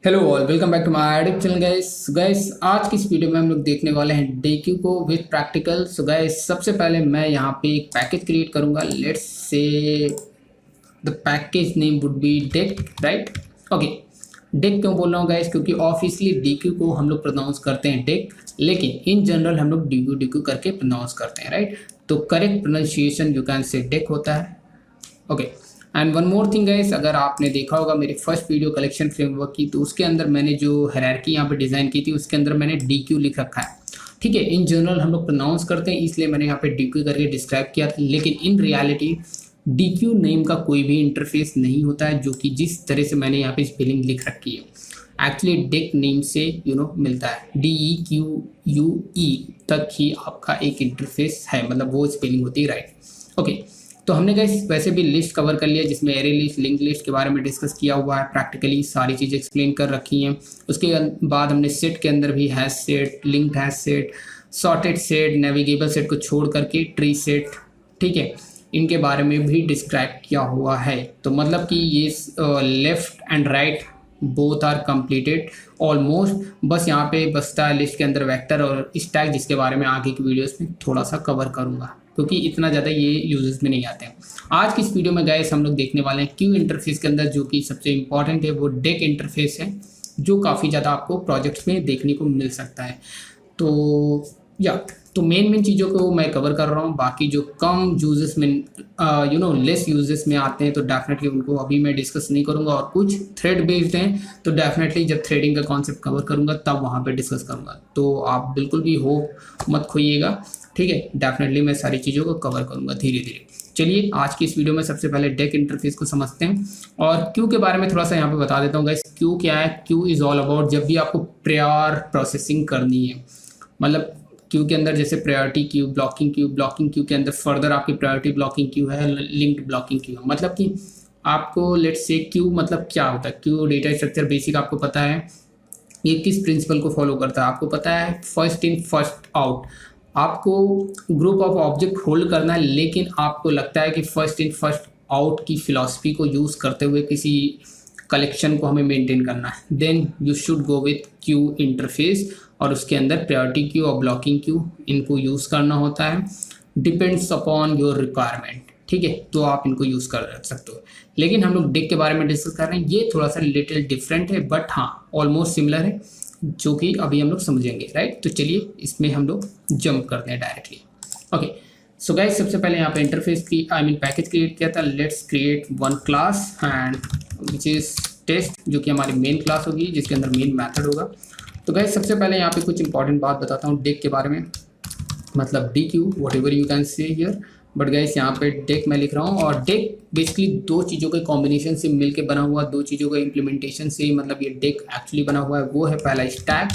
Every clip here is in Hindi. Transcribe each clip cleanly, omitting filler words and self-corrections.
Hello all, welcome back to my YouTube channel guys. आज की इस वीडियो में हम लोग देखने वाले हैं डेक्यू को विद प्रैक्टिकल। सो गाइस, सबसे पहले मैं यहाँ पे एक पैकेज क्रिएट करूँगा। Let's say the package name would be deck, right? Okay, deck क्यों बोल रहा हूँ गाइस? क्योंकि ऑब्वियसली डेक्यू को हम लोग प्रोनाउंस करते हैं डेक, लेकिन इन जनरल हम लोग डेक्यू डेक्यू करके प्रोनाउंस करते हैं, राइट? तो correct pronunciation you can say deck होता है। Okay, and one more thing guys, अगर आपने देखा होगा मेरी फर्स्ट वीडियो कलेक्शन फ्रेमवर्क की, तो उसके अंदर मैंने जो हायरार्की यहाँ पे डिज़ाइन की थी उसके अंदर मैंने DQ लिख रखा है। ठीक है, इन जनरल हम लोग प्रोनाउंस करते हैं इसलिए मैंने यहाँ पे DQ करके डिस्क्राइब किया था, लेकिन इन रियलिटी DQ नेम का कोई भी इंटरफेस नहीं होता है, जो कि जिस तरह से मैंने यहाँ पे स्पेलिंग लिख रखी है एक्चुअली डेक नेम से मिलता है। DEQUE तक ही आपका एक इंटरफेस है, मतलब वो स्पेलिंग होती है, राइट? ओके, तो हमने गाइस वैसे भी लिस्ट कवर कर लिया जिसमें एरे लिस्ट, लिंक लिस्ट के बारे में डिस्कस किया हुआ है, प्रैक्टिकली सारी चीज़ें एक्सप्लेन कर रखी हैं। उसके बाद हमने सेट के अंदर भी hash set, linked hash set, sorted set, navigable set को छोड़ करके ट्री सेट, ठीक है, इनके बारे में भी डिस्क्राइब किया हुआ है। तो मतलब कि ये left and right both are completed almost. बस यहाँ पे बचता है लिस्ट के अंदर वेक्टर और स्टैक, जिसके बारे में आगे की वीडियोस में थोड़ा सा कवर करूँगा क्योंकि इतना ज़्यादा ये यूजेस में नहीं आते हैं। आज की इस वीडियो में गाइस हम लोग देखने वाले हैं क्यू इंटरफेस के अंदर जो कि सबसे इंपॉर्टेंट है वो डेक इंटरफेस है, जो काफ़ी ज़्यादा आपको प्रोजेक्ट्स में देखने को मिल सकता है। तो मेन चीज़ों को मैं कवर कर रहा हूँ, बाकी जो कम यूजेस में लेस यूजेस में आते हैं तो डेफिनेटली उनको अभी मैं डिस्कस नहीं करूँगा, और कुछ थ्रेड बेस्ड हैं तो डेफिनेटली जब थ्रेडिंग का कॉन्सेप्ट कवर करूँगा तब वहाँ पे डिस्कस करूँगा। तो आप बिल्कुल भी होप मत खोइएगा, ठीक है? डेफिनेटली मैं सारी चीज़ों को कवर करूँगा धीरे धीरे। चलिए आज की इस वीडियो में सबसे पहले डेक इंटरफेस को समझते हैं और क्यू के बारे में थोड़ा सा यहाँ पे बता देता हूँ गाइस। क्यू क्या है? क्यू इज़ ऑल अबाउट जब भी आपको प्रायर प्रोसेसिंग करनी है, मतलब क्यू के अंदर जैसे priority queue, blocking Q, blocking Q के अंदर फर्दर आपकी प्रायोरिटी ब्लॉकिंग क्यू है, लिंक्ड ब्लॉकिंग क्यू है। मतलब कि आपको लेट्स से क्यू मतलब क्या होता है? क्यू डेटा स्ट्रक्चर बेसिक आपको पता है, ये किस प्रिंसिपल को फॉलो करता है आपको पता है, फर्स्ट इन फर्स्ट आउट। आपको ग्रुप ऑफ ऑब्जेक्ट होल्ड करना है, लेकिन आपको लगता है कि फर्स्ट इन फर्स्ट आउट की फिलॉसफी को यूज़ करते हुए किसी कलेक्शन को हमें मेंटेन करना है, then you should go with queue interface, और उसके अंदर प्रायोरिटी क्यू और ब्लॉकिंग क्यू इनको यूज़ करना होता है, डिपेंड्स अपॉन योर रिक्वायरमेंट, ठीक है? तो आप इनको यूज़ कर सकते हो। लेकिन हम लोग डेक के बारे में डिस्कस कर रहे हैं, ये थोड़ा सा लिटिल डिफरेंट है, बट हाँ ऑलमोस्ट सिमिलर है, जो कि अभी हम लोग समझेंगे, राइट? तो चलिए इसमें हम लोग जंप करते हैं डायरेक्टली। ओके, सो गाइस सबसे पहले यहाँ पे इंटरफेस की पैकेज क्रिएट किया था। Let's create one class and which is test, जो कि हमारी मेन क्लास होगी जिसके अंदर मेन मेथड होगा। तो गाइस सबसे पहले यहाँ पे कुछ इंपॉर्टेंट बात बताता हूँ डेक के बारे में, मतलब DQ what ever you can say here, but guys यहाँ पे डेक मैं लिख रहा हूँ। और डेक बेसिकली दो चीज़ों के कॉम्बिनेशन से मिलके बना हुआ, दो चीज़ों का इम्प्लीमेंटेशन से मतलब ये डेक एक्चुअली बना हुआ है। वो है पहला स्टैक,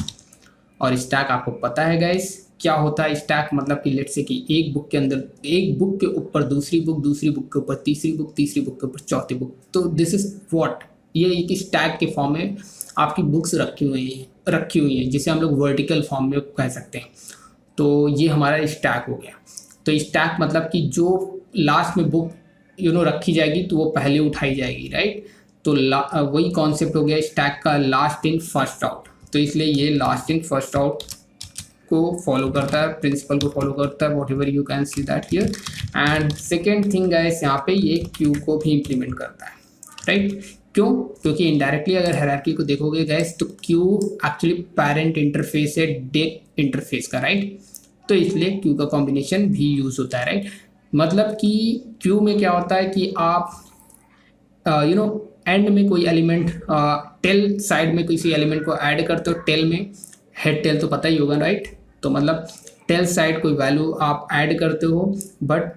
और स्टैक आपको पता है गाइस क्या होता है स्टैक? मतलब कि लेट्स से कि एक बुक के अंदर, एक बुक के ऊपर दूसरी बुक, दूसरी बुक के ऊपर तीसरी बुक, तीसरी बुक के ऊपर चौथी बुक, तो दिस इज व्हाट, ये एक स्टैक के फॉर्म में आपकी बुक्स रखी हुई हैं जिसे हम लोग वर्टिकल फॉर्म में कह सकते हैं। तो ये हमारा स्टैक हो गया। तो स्टैक मतलब कि जो लास्ट में बुक रखी जाएगी तो वो पहले उठाई जाएगी, राइट? तो वही कॉन्सेप्ट हो गया स्टैक का, लास्ट इन फर्स्ट आउट। तो इसलिए ये लास्ट इन फर्स्ट आउट को फॉलो करता है, प्रिंसिपल को फॉलो करता है, what ever you can see that here. And second thing guys, यहाँ पे ये क्यू को भी इम्प्लीमेंट करता है, राइट? क्यों? क्योंकि इनडायरेक्टली अगर हायरार्की को देखोगे गाइस तो क्यू एक्चुअली पेरेंट इंटरफेस है डेक इंटरफेस का, राइट? तो इसलिए क्यू का कॉम्बिनेशन भी यूज होता है, राइट? मतलब कि क्यू में क्या होता है कि आप एंड में कोई एलिमेंट, टेल साइड में किसी एलिमेंट को ऐड करते हो, टेल में हेड टेल तो पता ही होगा, राइट? तो मतलब टेल साइड कोई वैल्यू आप ऐड करते हो, बट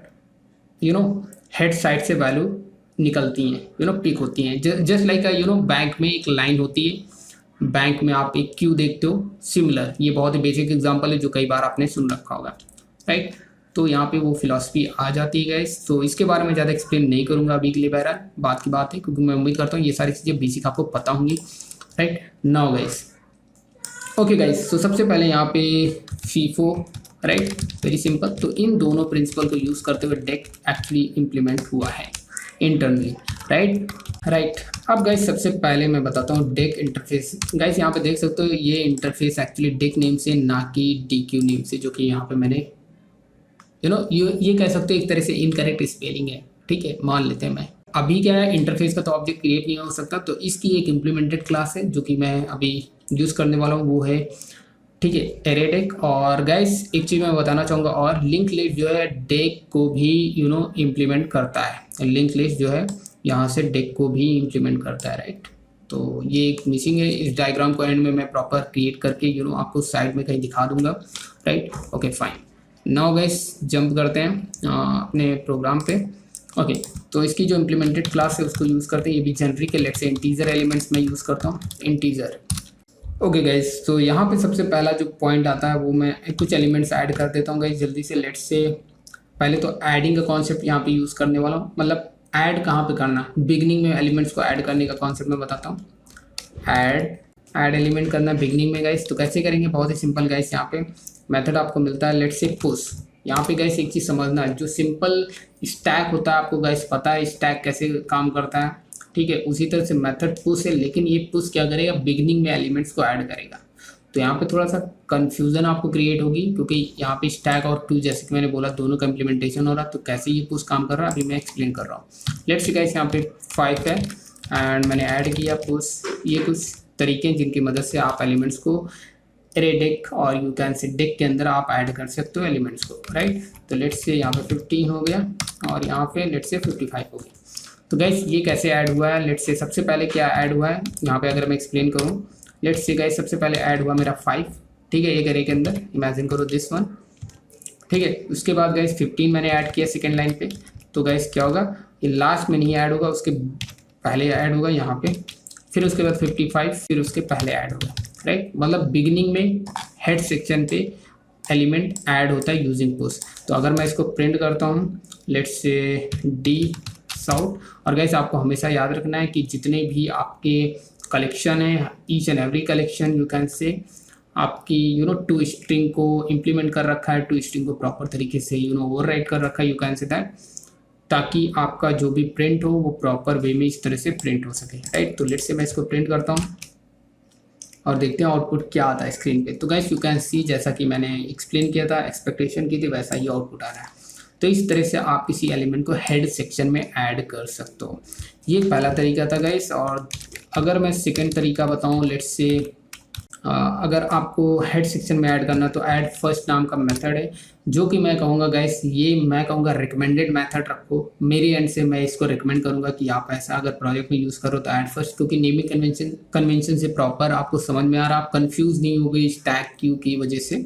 हेड साइड से वैल्यू निकलती हैं, पिक होती हैं। जस्ट लाइक बैंक में एक लाइन होती है, बैंक में आप एक क्यू देखते हो, सिमिलर। ये बहुत ही बेसिक एग्जांपल है जो कई बार आपने सुन रखा होगा, राइट? तो यहाँ पे वो फिलॉसफी आ जाती है गाइस। तो इसके बारे में ज़्यादा एक्सप्लेन नहीं करूँगा अभी के लिए, बहरहाल बात की बात है, क्योंकि मैं उम्मीद करता हूँ ये सारी चीज़ें बेसिक आपको पता होंगी, right? Now guys, okay guys, तो सबसे पहले यहाँ पे फीफो, राइट? Very simple. तो इन दोनों प्रिंसिपल को यूज़ करते हुए डेक एक्चुअली इम्प्लीमेंट हुआ है इंटरनली, राइट? राइट। अब गाइस सबसे पहले मैं बताता हूँ डेक इंटरफेस। गाइस यहाँ पे देख सकते हो ये इंटरफेस एक्चुअली डेक नेम से ना कि DQ नेम से, जो कि यहाँ पे मैंने ये कह सकते हो एक तरह से इनकरेक्ट स्पेलिंग है, ठीक है, मान लेते हैं। मैं अभी क्या है, इंटरफेस का तो ऑब्जेक्ट क्रिएट नहीं हो सकता, तो इसकी एक इम्प्लीमेंटेड क्लास है जो कि मैं अभी यूज़ करने वाला हूँ, वो है, ठीक है, एरेडेक। और गाइस एक चीज़ मैं बताना चाहूँगा, और लिंक लिस्ट जो है डेक को भी इम्प्लीमेंट करता है। लिंक लिस्ट जो है यहाँ से डेक को भी इम्प्लीमेंट करता है, राइट। तो ये एक मिसिंग है। इस डायग्राम को एंड में मैं प्रॉपर क्रिएट करके आपको साइड में कहीं दिखा दूंगा, right. Okay fine. Now guys jump करते हैं अपने प्रोग्राम पे। ओके, तो इसकी जो इम्प्लीमेंटेड क्लास है उसको यूज़ करते हैं। ये भी जेनरिक है, लेट्स से इंटीजर एलिमेंट्स में यूज़ करता हूँ, इंटीजर। ओके गाइस, तो यहाँ पे सबसे पहला जो पॉइंट आता है वो मैं कुछ एलिमेंट्स ऐड कर देता हूँ गाइस जल्दी से। लेट्स से पहले तो ऐडिंग का कॉन्सेप्ट यहाँ पे यूज़ करने वाला हूँ। मतलब ऐड कहाँ पे करना, बिगनिंग में एलिमेंट्स को ऐड करने का कॉन्सेप्ट मैं बताता हूँ। ऐड एलिमेंट करना बिगनिंग में गाइस। तो कैसे करेंगे, बहुत ही सिंपल गाइस। यहाँ पे मेथड आपको मिलता है, लेट्स से पुश। यहाँ पे गाइस एक चीज़ समझना है, जो सिंपल स्टैक होता है आपको गाइस पता है स्टैक कैसे काम करता है, ठीक है। उसी तरह से मेथड पुश है, लेकिन ये पुश क्या करेगा, बिगनिंग में एलिमेंट्स को ऐड करेगा। तो यहाँ पे थोड़ा सा कंफ्यूजन आपको क्रिएट होगी, क्योंकि यहाँ पे स्टैक और टू जैसे कि मैंने बोला दोनों का इम्प्लीमेंटेशन हो रहा है। तो कैसे ये पुश काम कर रहा है अभी मैं एक्सप्लेन कर रहा हूँ। लेट्स सी गाइस यहाँ पे 5 है एंड मैंने ऐड किया पुश। ये कुछ तरीके हैं जिनकी मदद से आप एलिमेंट्स को एरेडेक और यू कैन से डेक के अंदर आप ऐड कर सकते हो एलिमेंट्स को, राइट। तो लेट्स से यहाँ पे 15 हो गया और यहाँ पे लेट्स से 55 हो गया। तो गाइस ये कैसे ऐड हुआ है, लेट्स से सबसे पहले क्या ऐड हुआ है यहाँ पे अगर मैं एक्सप्लेन करूँ। लेट्स से गाइस सबसे पहले ऐड हुआ मेरा 5, ठीक है, एक अरे के अंदर, इमेजिन करो दिस वन, ठीक है। उसके बाद गाइस 15 मैंने ऐड किया सेकेंड लाइन पे। तो गाइस क्या होगा, ये लास्ट में नहीं ऐड होगा, उसके पहले ऐड होगा यहाँ पे, फिर उसके बाद 55, फिर उसके पहले ऐड होगा, राइट। मतलब बिगिनिंग में हेड सेक्शन पे एलिमेंट ऐड होता है यूजिंग पुश। तो अगर मैं इसको प्रिंट करता हूँ, लेट्स से डी साउट। और गाइस आपको हमेशा याद रखना है कि जितने भी आपके कलेक्शन है, each and every collection you can say आपकी टू स्ट्रिंग को इम्प्लीमेंट कर रखा है, टू स्ट्रिंग को प्रॉपर तरीके से ओवरराइट कर रखा है, यू कैन से दैट, ताकि आपका जो भी प्रिंट हो वो प्रॉपर वे में इस तरह से प्रिंट हो सके, राइट। तो लेट्स से मैं इसको प्रिंट करता हूँ और देखते हैं आउटपुट क्या आता है स्क्रीन पे। तो गाइस यू कैन सी, जैसा कि मैंने एक्सप्लेन किया था, एक्सपेक्टेशन की थी, वैसा ही आउटपुट आ रहा है। तो इस तरह से आप किसी एलिमेंट को हेड सेक्शन में ऐड कर सकते हो। ये पहला तरीका था गाइस। और अगर मैं सेकंड तरीका बताऊं, लेट्स से अगर आपको हेड सेक्शन में ऐड करना, तो ऐड फर्स्ट नाम का मेथड है, जो कि मैं कहूँगा गाइस, ये मैं कहूँगा रिकमेंडेड मेथड रखो। मेरे एंड से मैं इसको रिकमेंड करूँगा कि आप ऐसा अगर प्रोजेक्ट में यूज़ करो तो ऐड फर्स्ट, क्योंकि नेमिंग कन्वेंशन से प्रॉपर आपको समझ में आ रहा है, आप कन्फ्यूज़ नहीं हो गई स्टैक क्यू की वजह से,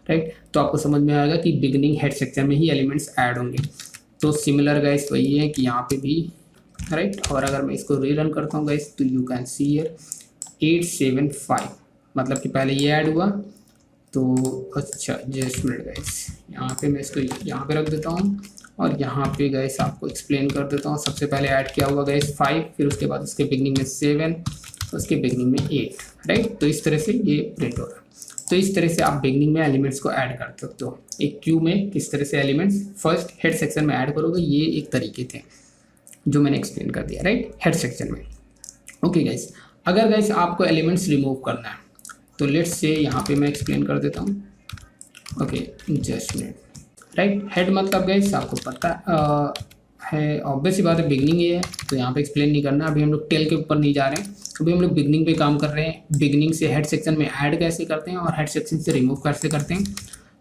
राइट। तो आपको समझ में आएगा कि बिगिनिंग हेड सेक्शन में ही एलिमेंट्स ऐड होंगे। तो सिमिलर गाइस वही है कि यहाँ पे भी, राइट। और अगर मैं इसको रीरन करता हूँ गाइस, तो यू कैन सी हियर 875, मतलब कि पहले ये ऐड हुआ। तो अच्छा जस्ट मिनट गाइस, यहाँ पे मैं इसको यहाँ पे रख देता हूँ और यहाँ पे गाइस आपको एक्सप्लेन कर देता हूँ। सबसे पहले ऐड किया हुआ गाइस 5, फिर उसके बाद उसके बिगनिंग में 7, उसके बिगनिंग में 8, राइट। तो इस तरह से ये प्रिंट हो रहा है। तो इस तरह से आप बिगनिंग में एलिमेंट्स को ऐड कर सकते हो। एक क्यू में किस तरह से एलिमेंट्स फर्स्ट हेड सेक्शन में ऐड करोगे, ये एक तरीके थे जो मैंने एक्सप्लेन कर दिया, राइट, हेड सेक्शन में। ओके गाइस, अगर गाइस आपको एलिमेंट्स रिमूव करना है, तो लेट्स से यहाँ पे मैं एक्सप्लेन कर देता हूँ। Okay just minute, right. Head मतलब गाइस आपको पता है, ऑब्वियस ही बात है, बिगनिंग ये है, तो यहाँ पे एक्सप्लेन नहीं करना। अभी हम लोग टेल के ऊपर नहीं जा रहे हैं, अभी हम लोग बिगनिंग पे काम कर रहे हैं। बिगनिंग से हेड सेक्शन में ऐड कैसे करते हैं और हेड सेक्शन से रिमूव कैसे करते हैं।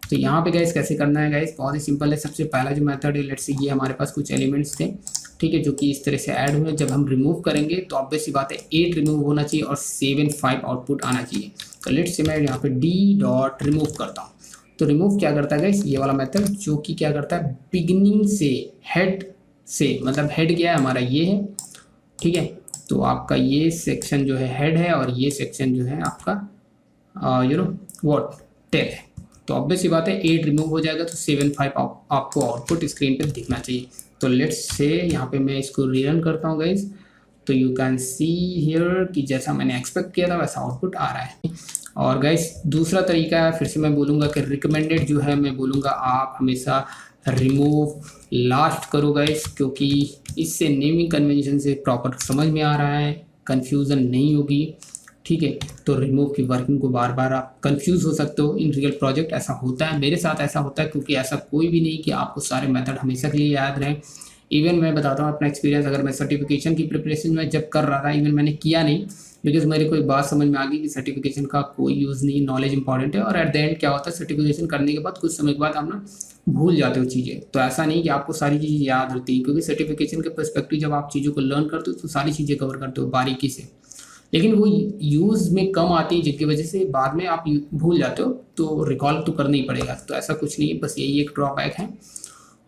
तो यहाँ पे गाइस कैसे करना है गाइस, बहुत ही सिंपल है। सबसे पहला जो मेथड है, लेट्स से ये हमारे पास कुछ एलिमेंट्स थे, ठीक है, जो कि इस तरह से ऐड हुए। जब हम रिमूव करेंगे तो ऑब्वियस ही बात है 8 रिमूव होना चाहिए और 7 5 आउटपुट आना चाहिए। तो लेट्स से मैं यहाँ पे डी डॉट रिमूव करता हूँ। तो रिमूव क्या करता है गाइस, ये वाला मेथड, जो कि क्या करता है, बिगिनिंग से हेड से, मतलब हेड क्या है हमारा, ये है, ठीक है। तो आपका ये सेक्शन जो है हेड है और ये सेक्शन जो है आपका व्हाट टेल है। तो ऑब्वियस ही बात है 8 रिमूव हो जाएगा, तो 7 5 आपको आउटपुट स्क्रीन पे दिखना चाहिए। तो लेट्स से यहाँ पे मैं इसको रीरन करता हूँ गाइस। तो यू कैन सी हियर कि जैसा मैंने एक्सपेक्ट किया था वैसा आउटपुट आ रहा है। और गाइस दूसरा तरीका है, फिर से मैं बोलूँगा कि रिकमेंडेड जो है, मैं बोलूँगा आप हमेशा रिमूव लास्ट करो गाइस, क्योंकि इससे नेमिंग कन्वेंशन से प्रॉपर समझ में आ रहा है, कंफ्यूजन नहीं होगी। ठीक है, तो रिमूव की वर्किंग को बार बार आप कंफ्यूज हो सकते हो इन रियल प्रोजेक्ट, ऐसा होता है, मेरे साथ ऐसा होता है, क्योंकि ऐसा कोई भी नहीं कि आपको सारे मेथड हमेशा के लिए याद रहें। इवन मैं बताता हूँ अपना एक्सपीरियंस, अगर मैं सर्टिफिकेशन की प्रिपरेशन में जब कर रहा था, इवन मैंने किया नहीं, बिकॉज मेरे को एक बात समझ में आ गई कि सर्टिफिकेशन का कोई यूज़ नहीं, नॉलेज इंपॉर्टेंट है। और एट द एंड क्या होता है, सर्टिफिकेशन करने के बाद कुछ समय के बाद आप ना भूल जाते हो चीज़ें। तो ऐसा नहीं कि आपको सारी चीज़ें याद होती है, क्योंकि सर्टिफिकेशन के पर्सपेक्टिव जब आप चीज़ों को लर्न करते हो तो सारी चीज़ें कवर करते हो बारीकी से, लेकिन वो यूज़ में कम आती है, जिसकी वजह से बाद में आप भूल जाते हो, तो रिकॉल तो करना ही पड़ेगा। तो ऐसा कुछ नहीं है, बस यही एक ड्रॉबैक है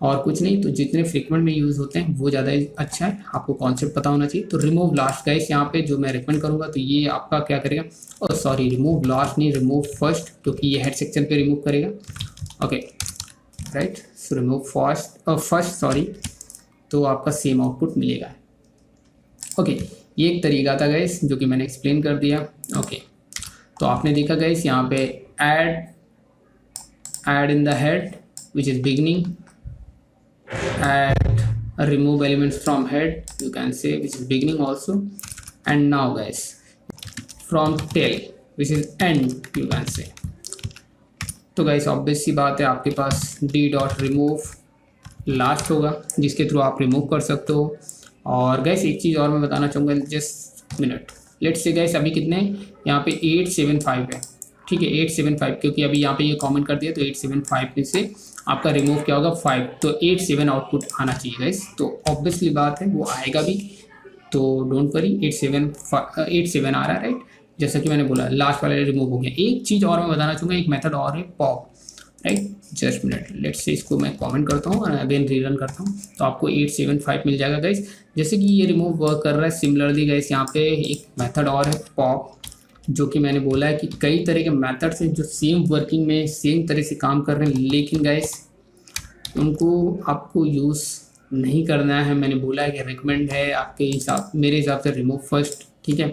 और कुछ नहीं। तो जितने फ्रिक्वेंट में यूज़ होते हैं वो ज़्यादा अच्छा है, आपको कॉन्सेप्ट पता होना चाहिए। तो रिमूव लास्ट गाइस यहाँ पे जो मैं रिकमेंड करूँगा, तो ये आपका क्या करेगा, और सॉरी रिमूव लास्ट नहीं, रिमूव फर्स्ट, क्योंकि ये हेड सेक्शन पे रिमूव करेगा। Okay right, so remove first sorry, तो आपका सेम आउटपुट मिलेगा। ओके, ये एक तरीका था गाइस जो कि मैंने एक्सप्लेन कर दिया। ओके, तो आपने देखा गाइस यहाँ पे add in the head which is beginning, add remove elements from head, you can say, which is beginning also. And now guys, from tail which is end, you can say. तो गाइस ऑब्वियस सी बात है, आपके पास डी डॉट रिमूव लास्ट होगा जिसके थ्रू आप रिमूव कर सकते हो। और गाइस एक चीज़ और मैं बताना चाहूँगा, just minute, let's say guys अभी कितने यहाँ पे 875 है, ठीक है 875, क्योंकि अभी यहाँ पे ये कमेंट कर दिया, तो 875 में से आपका रिमूव क्या होगा 5, तो 87 आउटपुट आना चाहिए गाइस। तो ऑब्वियसली बात है वो आएगा भी, तो डोंट वरी, 87 आ रहा है राइट, जैसा कि मैंने बोला लास्ट वाला रिमूव हो गया। एक चीज़ और मैं बताना चाहूँगा, एक मेथड और है pop, right, just minute, let's say इसको मैं कमेंट करता हूँ और अगेन रीरन करता हूँ, तो आपको 875 मिल जाएगा गाइस। जैसे कि ये रिमूव वर्क कर रहा है, सिमिलरली गाइस यहाँ पे एक मेथड और है पॉप, जो कि मैंने बोला है कि कई तरह के मेथड्स हैं जो सेम वर्किंग में सेम तरह से काम कर रहे हैं, लेकिन गाइस उनको आपको यूज़ नहीं करना है। मैंने बोला है कि रिकमेंड है आपके हिसाब, मेरे हिसाब से रिमूव फर्स्ट, ठीक है।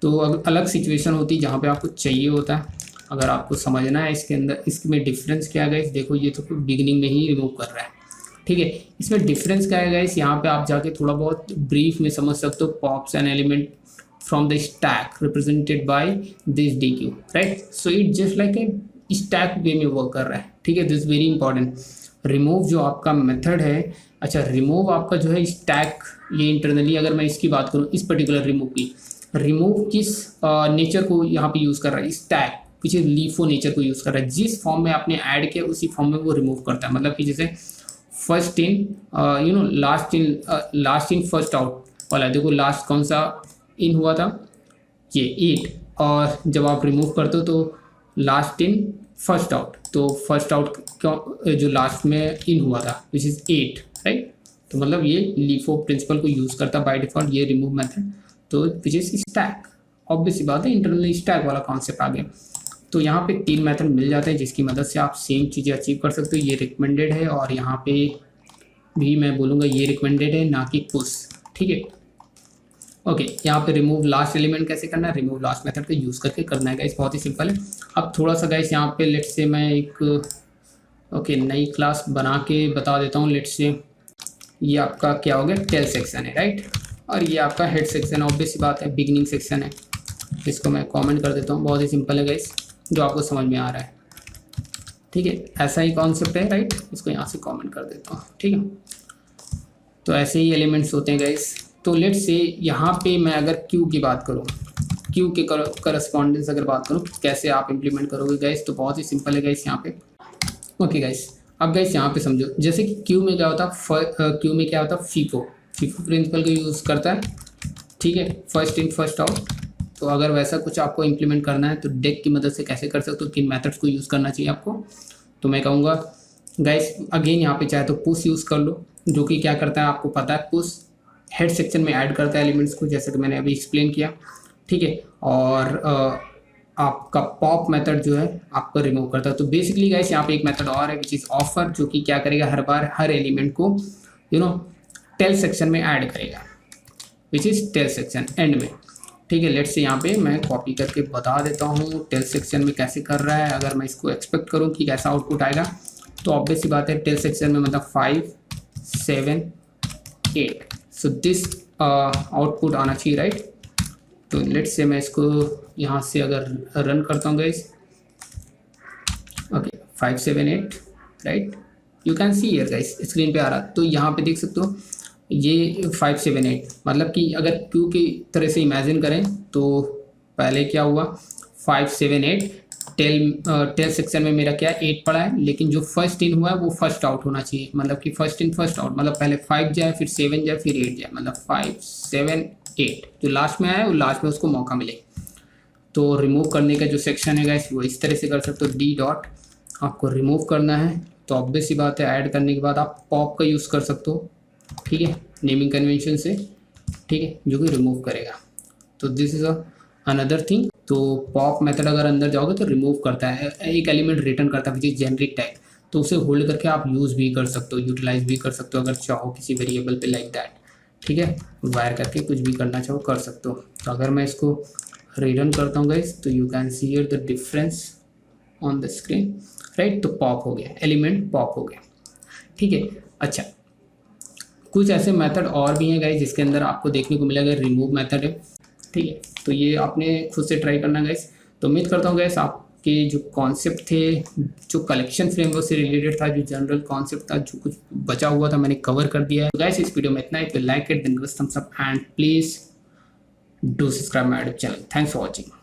तो अलग सिचुएशन होती है जहाँ पे आपको चाहिए होता है, अगर आपको समझना है इसके अंदर इसमें डिफरेंस क्या है गाइस, देखो ये तो बिगिनिंग में ही रिमूव कर रहा है, ठीक है। इसमें डिफरेंस क्या है गाइस, यहाँ पे आप जाके थोड़ा बहुत ब्रीफ में समझ सकते हो। Pops an element from the stack represented by this DQ, right? So it just like a stack वे में वर्क कर रहा है, ठीक है। This very important. रिमूव जो आपका मेथड है, अच्छा रिमूव आपका जो है स्टैक, ये इंटरनली अगर मैं इसकी बात करूँ, इस पर्टिकुलर रिमूव की, रिमूव किस नेचर को यहाँ पे यूज़ कर रहा है, stack which is LIFO nature को यूज़ कर रहा है। जिस फॉर्म में आपने ऐड किया उसी फॉर्म में वो रिमूव करता है। मतलब कि जैसे first in last in first out वाला, देखो लास्ट कौन सा इन हुआ था, ये 8, और जब आप रिमूव करते हो तो लास्ट इन फर्स्ट आउट, तो फर्स्ट आउट क्यों जो लास्ट में इन हुआ था विच इज़ 8, राइट। तो मतलब ये लीफो प्रिंसिपल को यूज़ करता बाय डिफॉल्ट ये रिमूव मेथड, तो विच इज़ स्टैक। ऑब्वियस सी बात है, इंटरनली स्टैक वाला कॉन्सेप्ट आ गया। तो यहाँ पे 3 मेथड मिल जाते हैं जिसकी मदद से आप सेम चीज़ें अचीव कर सकते हो। ये रिकमेंडेड है, और यहाँ पे भी मैं बोलूँगा ये रिकमेंडेड है, ना कि पुश, ठीक है। ओके, यहाँ पे रिमूव लास्ट एलिमेंट कैसे करना है, रिमूव लास्ट मेथड का यूज़ करके करना है गाइस, बहुत ही सिंपल है। अब थोड़ा सा गाइस यहाँ पे लेट्स से मैं एक नई क्लास बना के बता देता हूँ। लेट्स से ये आपका क्या हो गया, टेल सेक्शन है राइट, और ये आपका हेड सेक्शन, ऑब्वियस बात है बिगिनिंग सेक्शन है। इसको मैं कॉमेंट कर देता हूँ, बहुत ही सिंपल है गाइस, जो आपको समझ में आ रहा है, ठीक है। ऐसा ही कॉन्सेप्ट है राइट, इसको यहाँ से कॉमेंट कर देता हूँ, ठीक है। तो ऐसे ही एलिमेंट्स होते हैं गाइस। तो लेट्स से यहाँ पे मैं अगर क्यू की बात करूँ, क्यू के करस्पॉन्डेंस अगर बात करूँ कैसे आप इम्प्लीमेंट करोगे गाइस, तो बहुत ही सिंपल है गाइस यहाँ पे। ओके गाइस, अब गाइस यहाँ पे समझो, जैसे कि क्यू में क्या होता है, क्यू में क्या होता है, फीफो प्रिंसिपल को यूज़ करता है, ठीक है, फर्स्ट इन फर्स्ट आउट। तो अगर वैसा कुछ आपको इम्प्लीमेंट करना है तो डेक की मदद से कैसे कर सकते हो, किन मेथड्स को यूज़ करना चाहिए आपको, तो मैं कहूँगा गाइस अगेन यहाँ पे चाहे तो पुश यूज़ कर लो, जो कि क्या करता है आपको पता है, पुश हेड सेक्शन में ऐड करता है एलिमेंट्स को, जैसे कि मैंने अभी एक्सप्लेन किया, ठीक है। और आपका पॉप मेथड जो है आपको रिमूव करता है। तो बेसिकली गाइस यहाँ पे एक मेथड और है विच इज़ ऑफर, जो कि क्या करेगा, हर बार हर एलिमेंट को टेल सेक्शन में ऐड करेगा, which is tail section and में, ठीक है। लेट्स से यहाँ पे मैं कॉपी करके बता देता हूँ टेल सेक्शन में कैसे कर रहा है। अगर मैं इसको एक्सपेक्ट करूँ कि कैसा आउटपुट आएगा, तो ऑब्वियस सी बात है टेल सेक्शन में मतलब 5 7 8, सो दिस आउटपुट आना चाहिए, राइट। तो लेट्स से मैं इसको यहाँ से अगर रन करता हूँ guys, okay 5 7 8, right, you can see here guys screen पे आ रहा। तो यहाँ पे देख सकते हो ये 5 7 8, मतलब कि अगर क्यू की तरह से इमेजिन करें तो पहले क्या हुआ 5 7 8, टेल सेक्शन में मेरा क्या 8 पड़ा है, लेकिन जो फर्स्ट इन हुआ है वो फर्स्ट आउट होना चाहिए, मतलब कि फर्स्ट इन फर्स्ट आउट, मतलब पहले 5 जाए फिर 7 जाए फिर 8 जाए, मतलब 5 7 8 जो लास्ट में आया वो लास्ट में उसको मौका मिले। तो रिमूव करने का जो सेक्शन है गाइस वो इस तरह से कर सकते हो, डी डॉट आपको रिमूव करना है तो ऑब्वियस सी बात है ऐड करने के बाद आप पॉप का यूज़ कर सकते हो, ठीक है, नेमिंग कन्वेंशन से, ठीक है, जो कि रिमूव करेगा। तो दिस इज अनदर थिंग। तो पॉप मेथड अगर अंदर जाओगे तो रिमूव करता है, एक एलिमेंट रिटर्न करता है विच इज जेनरिक टाइप, तो उसे होल्ड करके आप यूज़ भी कर सकते हो, यूटिलाइज भी कर सकते हो अगर चाहो किसी वेरिएबल पे लाइक दैट, ठीक है, वायर करके कुछ भी करना चाहो कर सकते हो। तो अगर मैं इसको रिटर्न करता हूँ गाइस तो you can see here the difference on the screen, right. तो पॉप हो गया, एलिमेंट पॉप हो गया, ठीक है। अच्छा, कुछ ऐसे मेथड और भी हैं गाइस जिसके अंदर आपको देखने को मिलेगा रिमूव मेथड है, ठीक है। तो ये आपने खुद से ट्राई करना गाइस। तो उम्मीद करता हूँ गाइस आपके जो कॉन्सेप्ट थे, जो कलेक्शन फ्रेमवर्क से रिलेटेड था, जो जनरल कॉन्सेप्ट था, जो कुछ बचा हुआ था मैंने कवर कर दिया है। तो गाइस इस वीडियो में इतना ही। Like it, then give thumbs up and please do subscribe my YouTube channel. Thanks for watching.